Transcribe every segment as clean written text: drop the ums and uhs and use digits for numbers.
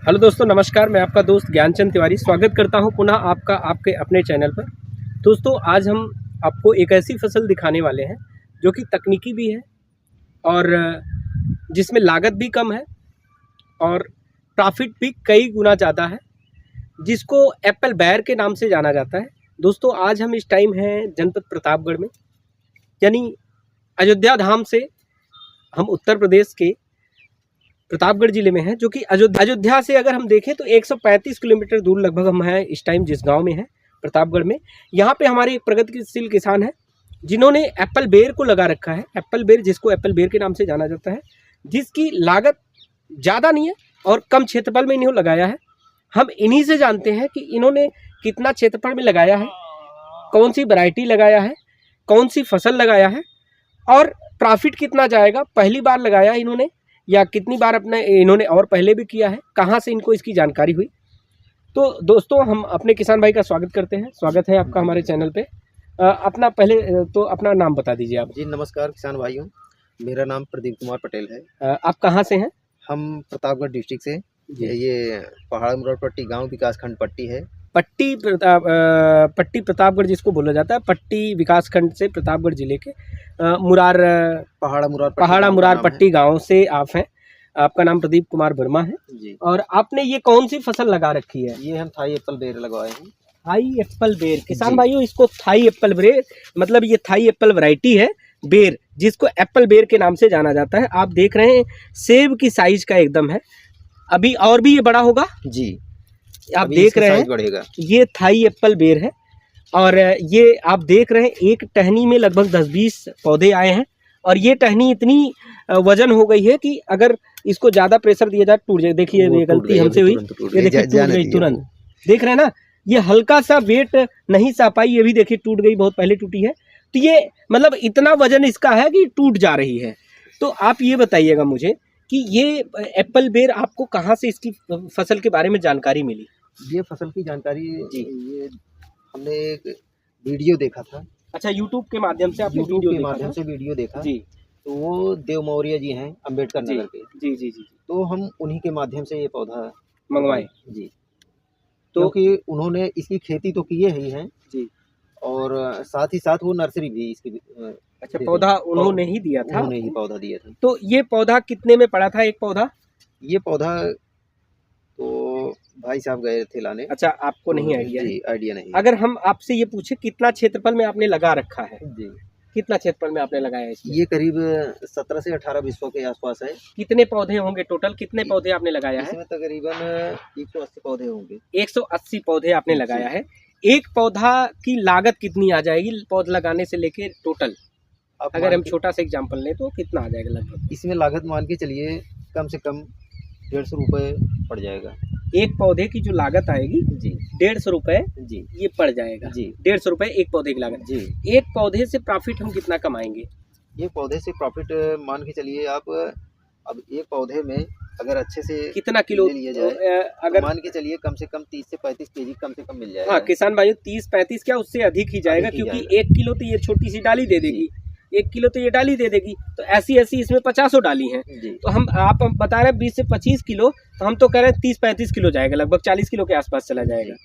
Hello दोस्तों, नमस्कार। मैं आपका दोस्त ज्ञानचंद तिवारी स्वागत करता हूं पुनः आपका आपके अपने चैनल पर। दोस्तों, आज हम आपको एक ऐसी फसल दिखाने वाले हैं जो कि तकनीकी भी है और जिसमें लागत भी कम है और प्रॉफिट भी कई गुना ज़्यादा है, जिसको एप्पल बैर के नाम से जाना जाता है। दोस्तों, आज हम इस टाइम हैं जनपद प्रतापगढ़ में, यानी अयोध्या धाम से हम उत्तर प्रदेश के प्रतापगढ़ जिले में है, जो कि अयोध्या से अगर हम देखें तो 135 किलोमीटर दूर लगभग हम हैं इस टाइम, जिस गांव में है प्रतापगढ़ में। यहाँ पे हमारे एक प्रगतिशील किसान है जिन्होंने एप्पल बेर को लगा रखा है। एप्पल बेर, जिसको एप्पल बेर के नाम से जाना जाता है, जिसकी लागत ज़्यादा नहीं है और कम क्षेत्रफल में इन्होंने लगाया है। हम इन्हीं से जानते हैं कि इन्होंने कितना क्षेत्रफल में लगाया है, कौन सी वैरायटी लगाया है, कौन सी फसल लगाया है और प्रॉफिट कितना जाएगा, पहली बार लगाया इन्होंने या कितनी बार अपने इन्होंने और पहले भी किया है, कहाँ से इनको इसकी जानकारी हुई। तो दोस्तों, हम अपने किसान भाई का स्वागत करते हैं। स्वागत है आपका हमारे चैनल पे। अपना पहले तो अपना नाम बता दीजिए आप। जी नमस्कार किसान भाइयों, मेरा नाम प्रदीप कुमार पटेल है। आप कहाँ से हैं? हम प्रतापगढ़ डिस्ट्रिक्ट से, ये पहाड़ मुरार पट्टी गांव विकासखंड पट्टी है। पट्टी प्रतापगढ़ जिसको बोला जाता है, पट्टी विकासखंड से प्रतापगढ़ जिले के पहाड़ा मुरार पट्टी गांव से आप हैं। आपका नाम प्रदीप कुमार वर्मा है जी। और आपने ये कौन सी फसल लगा रखी है? ये हम थाई एप्पल बेर लगवाए हैं। थाई एप्पल बेर। किसान भाइयों, इसको थाई एप्पल बेर मतलब ये थाई एप्पल वैरायटी है बेर, जिसको एप्पल बेर के नाम से जाना जाता है। आप देख रहे हैं सेब की साइज का एकदम है, अभी और भी ये बड़ा होगा जी। आप देख रहे हैं बढ़ेगा। ये थाई एप्पल बेर है और ये आप देख रहे हैं एक टहनी में लगभग 10-20 पौधे आए हैं और ये टहनी इतनी वजन हो गई है कि अगर इसको ज़्यादा प्रेशर दिया जाए टूट जाए। देखिए, ये गलती हमसे हुई, ये देखिए टूट गई तुरंत। देख रहे हैं ना, ये हल्का सा वेट नहीं सह पाई, ये भी देखिए टूट गई, बहुत पहले टूटी है। तो ये मतलब इतना वजन इसका है कि टूट जा रही है। तो आप ये बताइएगा मुझे कि ये एप्पल बेर आपको कहाँ से इसकी फसल के बारे में जानकारी मिली? ये फसल की जानकारी ये हमने एक वीडियो देखा था। अच्छा, यूट्यूब के माध्यम से आपने वीडियो देखा जी। तो वो देव मौर्य जी हैं अम्बेडकर नगर के। जी जी जी। तो हम उन्हीं के माध्यम से ये पौधा मंगवाए जी। तो क्योंकि उन्होंने इसकी खेती तो किए ही हैं जी, और साथ ही साथ वो नर्सरी भी इसकी। अच्छा, पौधा उन्होंने ही दिया था? उन्होंने ही पौधा दिया था। तो ये पौधा कितने में पड़ा था एक पौधा? ये पौधा तो भाई साहब गए थे लाने। अच्छा, आपको नहीं आइडिया? जी, आइडिया नहीं। अगर हम आपसे ये पूछे कितना क्षेत्रफल में आपने लगा रखा है जी, कितना क्षेत्रफल में आपने लगाया है इसमें? ये करीब 17 से 18 विश्व के आसपास है। कितने पौधे होंगे टोटल? कितने पौधे आपने लगाया है? इसमें तकरीबन 180 पौधे होंगे। 180 पौधे आपने लगाया है। एक पौधा की लागत कितनी आ जाएगी पौधा लगाने से लेके टोटल? अगर हम छोटा सा एग्जांपल लें तो कितना आ जाएगा लगभग? इसमें लागत मान के चलिए कम से कम 150 रुपये पड़ जाएगा। एक पौधे की जो लागत आएगी जी 150 रुपये जी, ये पड़ जाएगा जी। 150 रुपये एक पौधे की लागत जी। एक पौधे से प्रॉफिट हम कितना कमाएंगे? एक पौधे से प्रॉफिट मान के चलिए आप, अब एक पौधे में अगर अच्छे से कितना किलो लिया जाए अगर तो मान के चलिए कम से कम 30 से 35 केजी कम से कम मिल जाएगा। हाँ किसान भाइयों, 30-35 क्या उससे अधिक ही जाएगा, क्योंकि 1 किलो तो ये छोटी सी डाली दे देगी, 1 किलो तो ये डाली दे देगी, तो ऐसी इसमें 50 डाली हैं। तो आप बता रहे हैं 20 से 25 किलो, तो हम तो कह रहे हैं 30-35 किलो जाएगा, लगभग 40 किलो के आसपास चला जाएगा।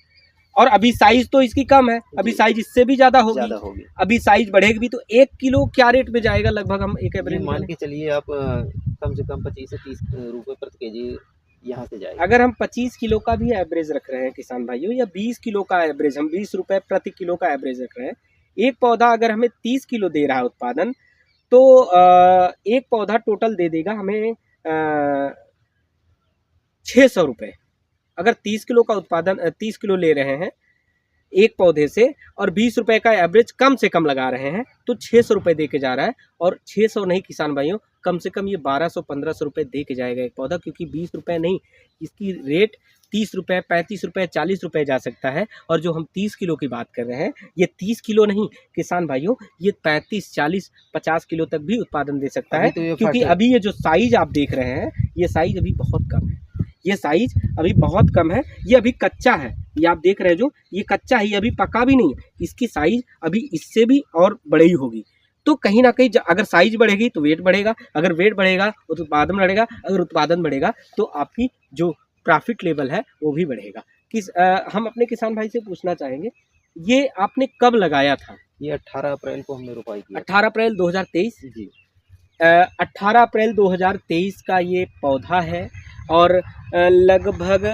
और अभी साइज तो इसकी कम है, अभी साइज इससे भी ज्यादा होगी। अभी साइज बढ़ेगी भी तो 1 किलो क्या रेट पे जाएगा लगभग? हम एक एवरेज मान के चलिए आप कम से कम 25 से 30 रुपये प्रति केजी यहाँ से जाएगा। अगर हम 25 किलो का भी एवरेज रख रहे हैं किसान भाइयों, या 20 किलो का एवरेज, हम 20 रुपये प्रति किलो का एवरेज रख रहे हैं, एक पौधा अगर हमें 30 किलो दे रहा है उत्पादन, तो एक पौधा टोटल दे देगा हमें 600 रुपये। अगर 30 किलो का उत्पादन 30 किलो ले रहे हैं एक पौधे से और 20 रुपये का एवरेज कम से कम लगा रहे हैं, तो 600 रुपये दे के जा रहा है। और 600 नहीं किसान भाइयों, कम से कम ये 1200-1500 रुपये दे के जाएगा एक पौधा, क्योंकि 20 रुपये नहीं, इसकी रेट 30 रुपये, 35 रुपये, 40 रुपये जा सकता है। और जो हम 30 किलो की बात कर रहे हैं, ये 30 किलो नहीं किसान भाइयों, ये 35, 40, 50 किलो तक भी उत्पादन दे सकता है। क्योंकि अभी ये जो साइज आप देख रहे हैं, ये साइज अभी बहुत कम है, ये साइज अभी बहुत कम है, ये अभी कच्चा है। ये आप देख रहे हैं जो ये कच्चा है, ये अभी पका भी नहीं है, इसकी साइज अभी इससे भी और बड़ी होगी। तो कहीं ना कहीं अगर साइज बढ़ेगी तो वेट बढ़ेगा, अगर वेट बढ़ेगा तो उत्पादन बढ़ेगा, अगर उत्पादन बढ़ेगा तो आपकी जो प्रॉफिट लेवल है वो भी बढ़ेगा। हम अपने किसान भाई से पूछना चाहेंगे, ये आपने कब लगाया था? ये 18 अप्रैल को हमने रोपाई किया। 18 अप्रैल 2023 जी। 18 अप्रैल 2023 का ये पौधा है और लगभग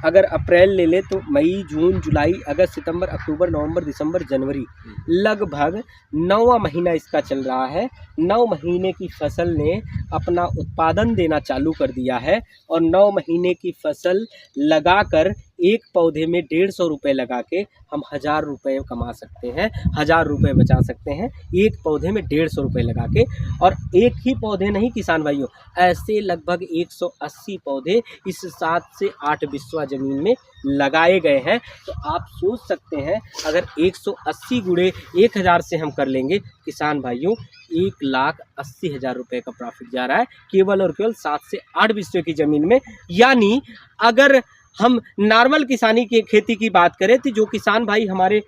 अगर अप्रैल ले ले तो मई, जून, जुलाई, अगस्त, सितंबर, अक्टूबर, नवंबर, दिसंबर, जनवरी, लगभग 9वां महीना इसका चल रहा है। 9 महीने की फसल ने अपना उत्पादन देना चालू कर दिया है और 9 महीने की फसल लगाकर एक पौधे में 150 रुपये लगा के हम 1000 रुपये कमा सकते हैं, 1000 रुपये बचा सकते हैं एक पौधे में 150 रुपये लगा के। और एक ही पौधे नहीं किसान भाइयों, ऐसे लगभग 180 पौधे इस 7 से 8 बिस्वा ज़मीन में लगाए गए हैं। तो आप सोच सकते हैं अगर 180 गुणे 1000 से हम कर लेंगे किसान भाइयों, 1,80,000 रुपये का प्रॉफिट जा रहा है केवल और केवल 7 से 8 बिस्वे की ज़मीन में। यानी अगर हम नॉर्मल किसानी की खेती की बात करें तो जो किसान भाई हमारे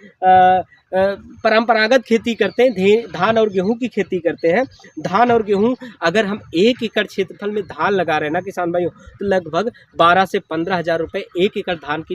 परंपरागत खेती करते हैं, धान और गेहूं की खेती करते हैं, धान और गेहूं अगर हम 1 एकड़ क्षेत्रफल में धान लगा रहे हैं ना किसान भाइयों, तो लगभग 12 से 15 हज़ार रुपये 1 एकड़ धान की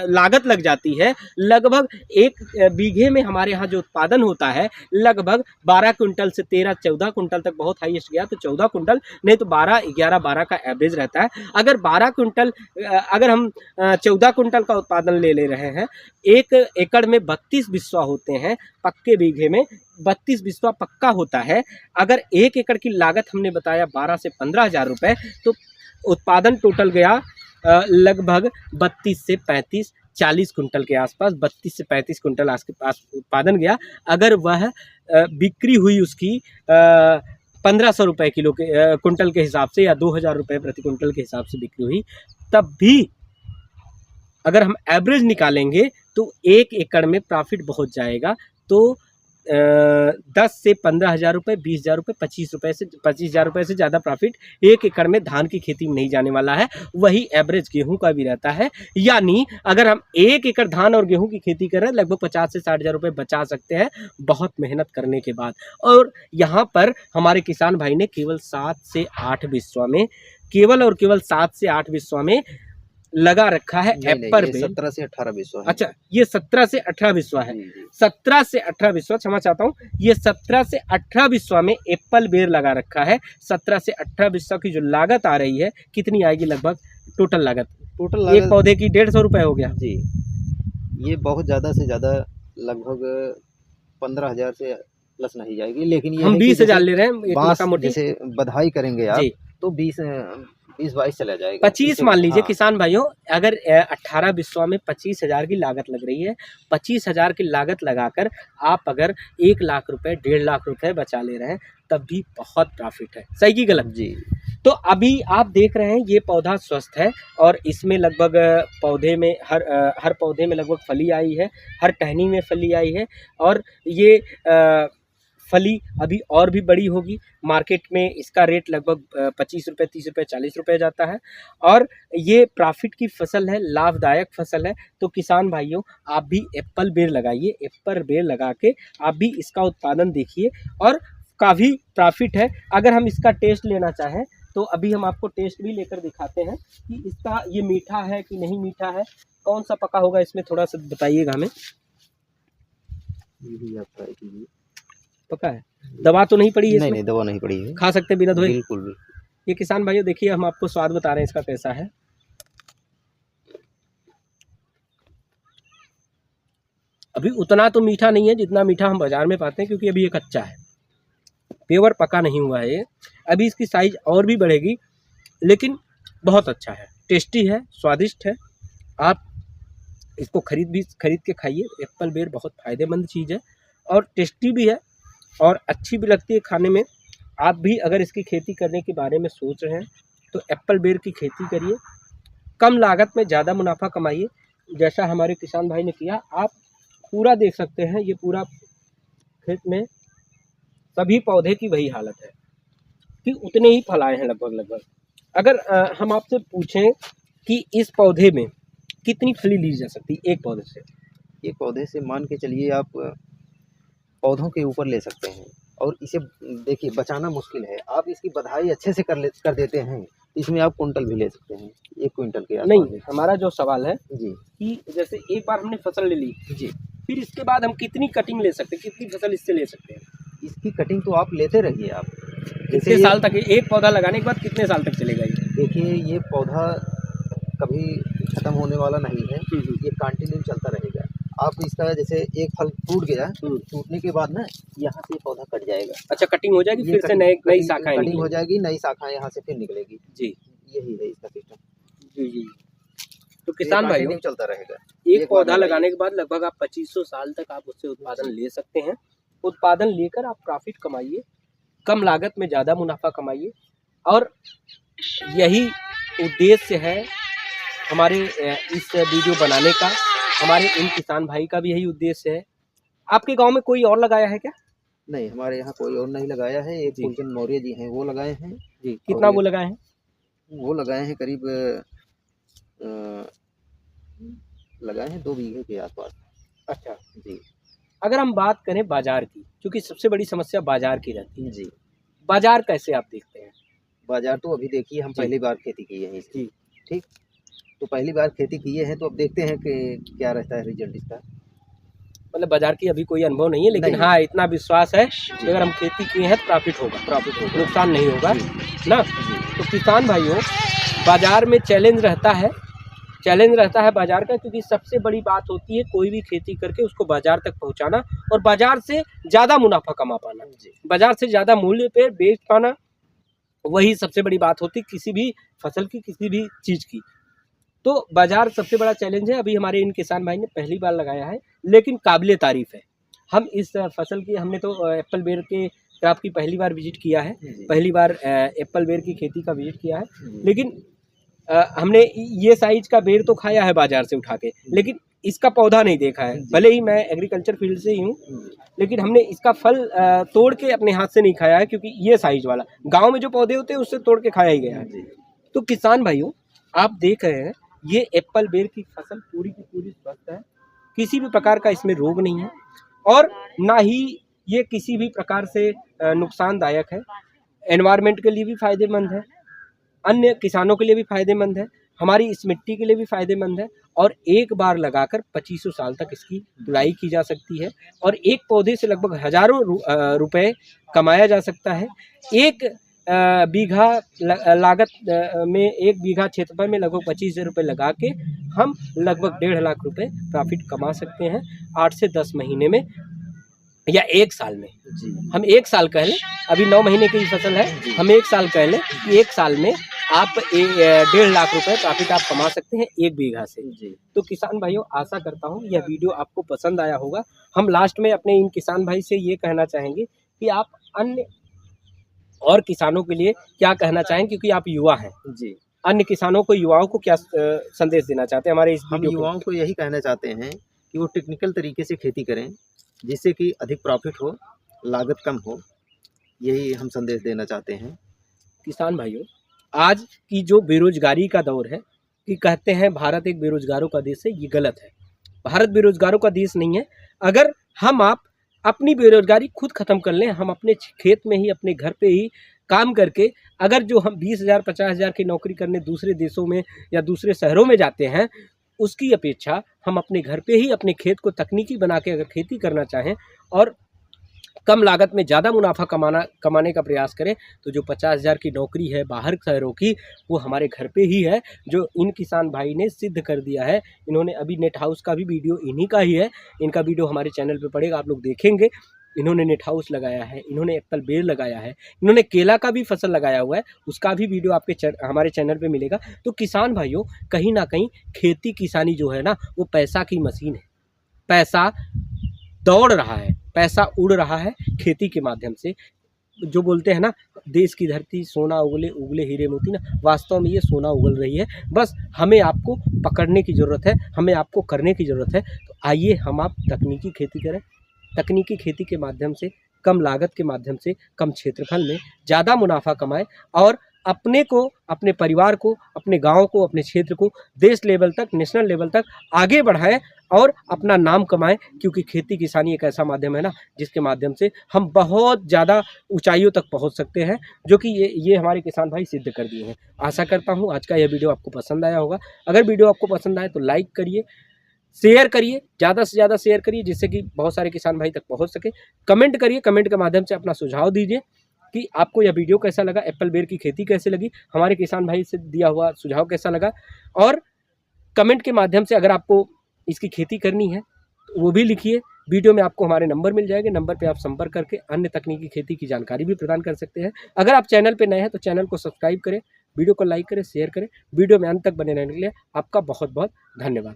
लागत लग जाती है। लगभग 1 बीघे में हमारे यहाँ जो उत्पादन होता है लगभग 12 कुंटल से 13-14 कुंटल तक, बहुत हाईएस्ट गया तो 14 कुंटल, नहीं तो 12-11-12 का एवरेज रहता है। अगर 12 कुंटल अगर हम 14 कुंटल का उत्पादन ले रहे हैं, 1 एकड़ में 32 बिस्वा होते हैं, पक्के बीघे में 32 बिस्वा पक्का होता है। अगर 1 एकड़ की लागत हमने बताया 12 से 15 हज़ार रुपये, तो उत्पादन टोटल गया लगभग 32 से 35-40 कुंटल के आसपास, 32 से 35 कुंटल के पास उत्पादन गया। अगर वह बिक्री हुई उसकी 1500 रुपये किलो के कुंटल के हिसाब से या 2000 रुपये प्रति कुंटल के हिसाब से बिक्री हुई, तब भी अगर हम एवरेज निकालेंगे तो 1 एकड़ में प्रॉफिट बहुत जाएगा। तो 10 से 15 हज़ार रुपये, 20 हज़ार रुपये, 25 हज़ार रुपये से ज़्यादा प्रॉफिट 1 एकड़ में धान की खेती में नहीं जाने वाला है। वही एवरेज गेहूं का भी रहता है। यानी अगर हम 1 एकड़ धान और गेहूं की खेती कर रहे हैं, लगभग 50 से 60 हज़ार रुपये बचा सकते हैं बहुत मेहनत करने के बाद। और यहाँ पर हमारे किसान भाई ने केवल 7 से 8 बिस्वा में, केवल और केवल 7 से 8 बिस्वा में लगा रखा है एप्पल बेर। 17 से 18 बिस्वा है। अच्छा, ये 17 से 18 बिस्वा है। 17 से 18 बिस्वा, क्षमा चाहता हूँ, ये 17 से 18 बिस्वा में एप्पल बेर लगा रखा है। 17 से 18 बिस्वा की जो लागत आ रही है कितनी आएगी? लगभग टोटल लागत एक पौधे की 150 रुपये हो गया जी। ये बहुत ज़्यादा से ज़्यादा लगभग 15,000 से प्लस नहीं जाएगी, लेकिन ये हम 20,000 ले रहे हैं। जैसे बधाई करेंगे आप तो 20-22 चला जाएगा, 25 मान लीजिए। किसान भाइयों, अगर 18 बिस्वा में 25,000 की लागत लग रही है, 25,000 की लागत लगाकर आप अगर 1 लाख रुपए, 1.5 लाख रुपए बचा ले रहे हैं, तब भी बहुत प्रॉफिट है। सही की गलत जी। तो अभी आप देख रहे हैं ये पौधा स्वस्थ है और इसमें लगभग पौधे में हर पौधे में लगभग फली आई है, हर टहनी में फली आई है और ये फली अभी और भी बड़ी होगी। मार्केट में इसका रेट लगभग 25 रुपये, 30 रुपये, 40 रुपये जाता है और ये प्रॉफिट की फसल है, लाभदायक फसल है। तो किसान भाइयों, आप भी एप्पल बेर लगाइए, एप्पल बेर लगा के आप भी इसका उत्पादन देखिए और काफ़ी प्रॉफिट है। अगर हम इसका टेस्ट लेना चाहें तो अभी हम आपको टेस्ट भी लेकर दिखाते हैं कि इसका ये मीठा है कि नहीं मीठा है, कौन सा पका होगा इसमें, थोड़ा सा बताइएगा हमें। ये भी आप ट्राई कीजिए। पका है? दवा तो नहीं पड़ी है? नहीं, दवा नहीं पड़ी है। खा सकते बिना धोए? बिल्कुल भी। ये किसान भाइयों देखिए, हम आपको स्वाद बता रहे हैं इसका कैसा है। अभी उतना तो मीठा नहीं है जितना मीठा हम बाजार में पाते हैं, क्योंकि अभी ये कच्चा है, प्योर पका नहीं हुआ है ये। अभी इसकी साइज और भी बढ़ेगी, लेकिन बहुत अच्छा है, टेस्टी है, स्वादिष्ट है। आप इसको खरीद के खाइए। एप्पल बेर बहुत फ़ायदेमंद चीज़ है और टेस्टी भी है और अच्छी भी लगती है खाने में। आप भी अगर इसकी खेती करने के बारे में सोच रहे हैं तो एप्पल बेर की खेती करिए, कम लागत में ज़्यादा मुनाफा कमाइए, जैसा हमारे किसान भाई ने किया। आप पूरा देख सकते हैं, ये पूरा खेत में सभी पौधे की वही हालत है कि उतने ही फल आए हैं लगभग। अगर हम आपसे पूछें कि इस पौधे में कितनी फली ली जा सकती है एक पौधे से? एक पौधे से मान के चलिए आप पौधों के ऊपर ले सकते हैं और इसे देखिए बचाना मुश्किल है। आप इसकी बधाई अच्छे से कर देते हैं इसमें आप कुंटल भी ले सकते हैं, 1 क्विंटल के नहीं, हमारा जो सवाल है जी कि जैसे एक बार हमने फसल ले ली जी, फिर इसके बाद हम कितनी कटिंग ले सकते हैं, कितनी फसल इससे ले सकते हैं? इसकी कटिंग तो आप लेते रहिए आप। कितने साल तक एक पौधा लगाने के बाद कितने साल तक चलेगा ये? देखिए ये पौधा कभी ख़त्म होने वाला नहीं है, ये कंटिन्यू चलता रहेगा। आप इसका जैसे एक फल टूट गया, टूटने के बाद ना यहाँ से पौधा कट जाएगा। अच्छा, कटिंग हो जाएगी, फिर से नई शाखाएं कटिंग हो जाएगी, नई शाखाएं यहाँ से फिर निकलेगी जी। यही है इसका सिस्टम जी जी। तो किसान भाई चलता रहेगा। एक पौधा लगाने के बाद लगभग आप 2500 साल तक आप उससे उत्पादन ले सकते हैं। उत्पादन लेकर आप प्रॉफिट कमाइए, कम लागत में ज़्यादा मुनाफा कमाइए, और यही उद्देश्य है हमारे इस वीडियो बनाने का। हमारे इन किसान भाई का भी यही उद्देश्य है। आपके गांव में कोई और लगाया है क्या? नहीं, हमारे यहाँ कोई और नहीं लगाया है। एक फूलचंद मौर्य जी हैं वो लगाए हैं जी। कितना वो लगाए हैं? वो लगाए हैं करीब लगाए हैं 2 बीघे के आसपास। अच्छा जी। अगर हम बात करें बाजार की, क्योंकि सबसे बड़ी समस्या बाजार की रहती है जी, बाजार कैसे आप देखते हैं? बाजार तो अभी देखिए हम पहली बार खेती की है इसकी, ठीक, तो पहली बार खेती किए हैं तो अब देखते हैं कि क्या रहता है रिजल्ट इसका। मतलब बाजार की अभी कोई अनुभव नहीं है, लेकिन हाँ इतना विश्वास है कि अगर हम खेती किए हैं तो प्रॉफिट होगा, नुकसान नहीं होगा ना। तो किसान भाइयों, बाजार में चैलेंज रहता है बाजार का, क्योंकि सबसे बड़ी बात होती है कोई भी खेती करके उसको बाजार तक पहुंचाना और बाजार से ज़्यादा मुनाफा कमा पाना, बाजार से ज़्यादा मूल्य पे बेच पाना, वही सबसे बड़ी बात होती है किसी भी फसल की, किसी भी चीज़ की। तो बाजार सबसे बड़ा चैलेंज है। अभी हमारे इन किसान भाई ने पहली बार लगाया है, लेकिन काबिले तारीफ़ है। हम इस फसल की, हमने तो एप्पल बेर के क्रॉप की पहली बार विजिट किया है, पहली बार एप्पल बेर की खेती का विजिट किया है, लेकिन हमने ये साइज का बेर तो खाया है बाजार से उठा के, लेकिन इसका पौधा नहीं देखा है। भले ही मैं एग्रीकल्चर फील्ड से ही हूँ, लेकिन हमने इसका फल तोड़ के अपने हाथ से नहीं खाया है, क्योंकि ये साइज वाला गांव में जो पौधे होते हैं उससे तोड़ के खाया ही गया है। तो किसान भाइयों, आप देख रहे हैं ये एप्पल बेर की फसल पूरी की पूरी स्वस्थ है, किसी भी प्रकार का इसमें रोग नहीं है, और ना ही ये किसी भी प्रकार से नुकसानदायक है। एनवायरनमेंट के लिए भी फ़ायदेमंद है, अन्य किसानों के लिए भी फ़ायदेमंद है, हमारी इस मिट्टी के लिए भी फ़ायदेमंद है, और एक बार लगाकर 2500 साल तक इसकी तुड़ाई की जा सकती है, और एक पौधे से लगभग हज़ारों रुपए कमाया जा सकता है। एक बीघा लागत में, 1 बीघा क्षेत्रफल में लगभग 25,000 रुपये लगा के हम लगभग 1.5 लाख रुपए प्रॉफिट कमा सकते हैं 8 से 10 महीने में या 1 साल में। हम 1 साल कह लें, अभी 9 महीने की फसल है, हम 1 साल कह लें कि 1 साल में आप 1.5 लाख रुपए प्रॉफिट आप कमा सकते हैं 1 बीघा से। तो किसान भाइयों, आशा करता हूँ यह वीडियो आपको पसंद आया होगा। हम लास्ट में अपने इन किसान भाई से ये कहना चाहेंगे कि आप अन्य और किसानों के लिए क्या कहना चाहें, क्योंकि आप युवा हैं जी। अन्य किसानों को, युवाओं को क्या संदेश देना चाहते हैं हमारे इस वीडियो? हम युवाओं को यही कहना चाहते हैं कि वो टेक्निकल तरीके से खेती करें, जिससे कि अधिक प्रॉफिट हो, लागत कम हो, यही हम संदेश देना चाहते हैं। किसान भाइयों, आज की जो बेरोजगारी का दौर है, कि कहते हैं भारत एक बेरोजगारों का देश है, ये गलत है। भारत बेरोजगारों का देश नहीं है। अगर हम आप अपनी बेरोजगारी खुद ख़त्म कर लें, हम अपने खेत में ही, अपने घर पे ही काम करके, अगर जो हम 20,000 50,000 की नौकरी करने दूसरे देशों में या दूसरे शहरों में जाते हैं, उसकी अपेक्षा हम अपने घर पे ही अपने खेत को तकनीकी बना के अगर खेती करना चाहें और कम लागत में ज़्यादा मुनाफा कमाने का प्रयास करें, तो जो 50,000 की नौकरी है बाहर शहरों की, वो हमारे घर पे ही है, जो इन किसान भाई ने सिद्ध कर दिया है। इन्होंने अभी नेट हाउस का भी वीडियो इन्हीं का ही है, इनका वीडियो हमारे चैनल पे पड़ेगा, आप लोग देखेंगे। इन्होंने नेट हाउस लगाया है, इन्होंने एप्पल बेर लगाया है, इन्होंने केला का भी फसल लगाया हुआ है, उसका भी वीडियो आपके हमारे चैनल पे मिलेगा। तो किसान भाइयों, कहीं ना कहीं खेती किसानी जो है ना, वो पैसा की मशीन है। पैसा दौड़ रहा है, पैसा उड़ रहा है खेती के माध्यम से। जो बोलते हैं ना, देश की धरती सोना उगले उगले हीरे मोती, ना वास्तव में ये सोना उगल रही है। बस हमें आपको पकड़ने की ज़रूरत है, हमें आपको करने की ज़रूरत है। तो आइए हम आप तकनीकी खेती करें, तकनीकी खेती के माध्यम से, कम लागत के माध्यम से, कम क्षेत्रफल में ज़्यादा मुनाफा कमाएं और अपने को, अपने परिवार को, अपने गांव को, अपने क्षेत्र को देश लेवल तक, नेशनल लेवल तक आगे बढ़ाएं और अपना नाम कमाएं। क्योंकि खेती किसानी एक ऐसा माध्यम है ना, जिसके माध्यम से हम बहुत ज़्यादा ऊंचाइयों तक पहुंच सकते हैं, जो कि ये हमारे किसान भाई सिद्ध कर दिए हैं। आशा करता हूं आज का यह वीडियो आपको पसंद आया होगा। अगर वीडियो आपको पसंद आए तो लाइक करिए, शेयर करिए, ज़्यादा से ज़्यादा शेयर करिए, जिससे कि बहुत सारे किसान भाई तक पहुंच सके। कमेंट करिए, कमेंट के माध्यम से अपना सुझाव दीजिए कि आपको यह वीडियो कैसा लगा, एप्पल बेर की खेती कैसे लगी, हमारे किसान भाई से दिया हुआ सुझाव कैसा लगा। और कमेंट के माध्यम से अगर आपको इसकी खेती करनी है तो वो भी लिखिए। वीडियो में आपको हमारे नंबर मिल जाएंगे, नंबर पे आप संपर्क करके अन्य तकनीकी खेती की जानकारी भी प्रदान कर सकते हैं। अगर आप चैनल पे नए हैं तो चैनल को सब्सक्राइब करें, वीडियो को लाइक करें, शेयर करें। वीडियो में अंत तक बने रहने के लिए आपका बहुत बहुत धन्यवाद।